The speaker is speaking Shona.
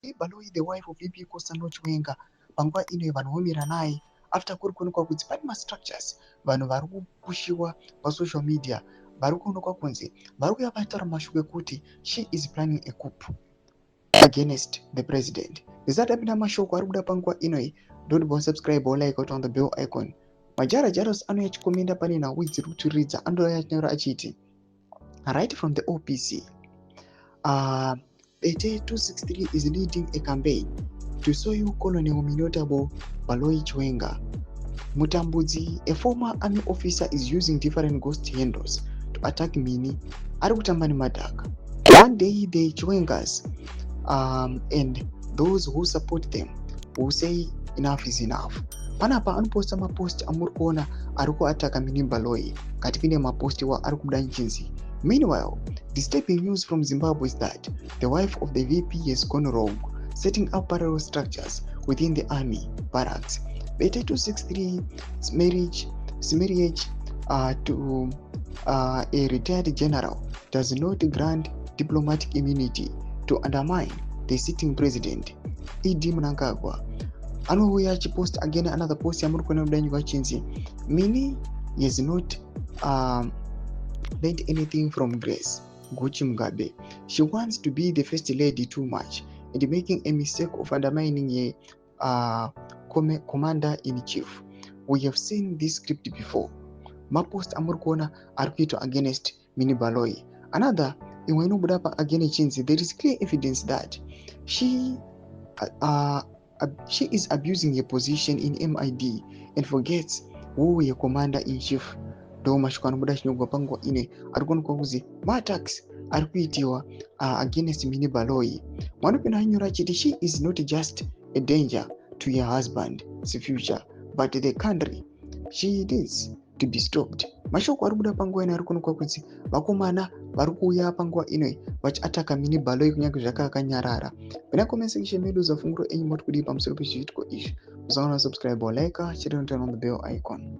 Baloyi the wife of VP Costa Chiwenga panguva ino vanhu vomira naye after kuri kuonekwa kunzi pane mastructures vanhu vari kupushiwa pasocial media vari kuonekwa kunzi vari kuuya vataura mashoko ekuti she is planning a coup against the president. Zvisati apinda mashoko ari kuda panguva inoi, don't forget subscribe or like on the bell icon. Majara Jaros anouya achikomenda pane nhau dziri kutwiridza anouya achitaura achiti right from the OPC Bete 263 is leading a campaign to show you Colonel Minotabo Baloyi Chiwenga Mutambudzi, a former army officer, is using different ghost handles to attack Mini ari kutamba nemadhaka. One day the Chiwengas and those who support them will say enough is enough. Panapa anoposta mapost amuri kuona ari kuataka Mini Baloyi katipinde maposti wa ari kubuda nchinzi. Meanwhile, disturbing news from Zimbabwe is that the wife of the VP has gone rogue, setting up parallel structures within the army barracks. Beta 263's marriage to a retired general does not grant diplomatic immunity to undermine the sitting president. Idi Mnangagwa anouya achipost again another post yamuri kuona kudanyika chinzi Mini has not learned anything from Grace Guchi Mugabe. She wants to be the first lady too much and making a mistake of undermining a commander-in-chief. We have seen this script before. Mapost amuri kuona ari kuitwa against Mini Baloyi. Another imwe inobuda pa again chinzi there is clear evidence that she is abusing her position in MID and forgets who her commander-in-chief. Ndo mashoko anobuda chinyogwa panguva ine ari kuonekwa kuzi ma-attacks ari kuitiwa against Mini Baloyi. Mwanopinda anyora achiti she is not just a danger to her husband's future but the country. She needs to be stopped. Mashoko ari kubuda panguva ine ari kuonekwa kunzi vakomana vari kuuya panguva inoi vachiataka Mini Baloyi kunyange zvakakanyarara. Pena comment section medu zafunguro enyu moti kudii pamusoro pezviitiko izvi. Musaona subscribe or like, chiri turn on the bell icon.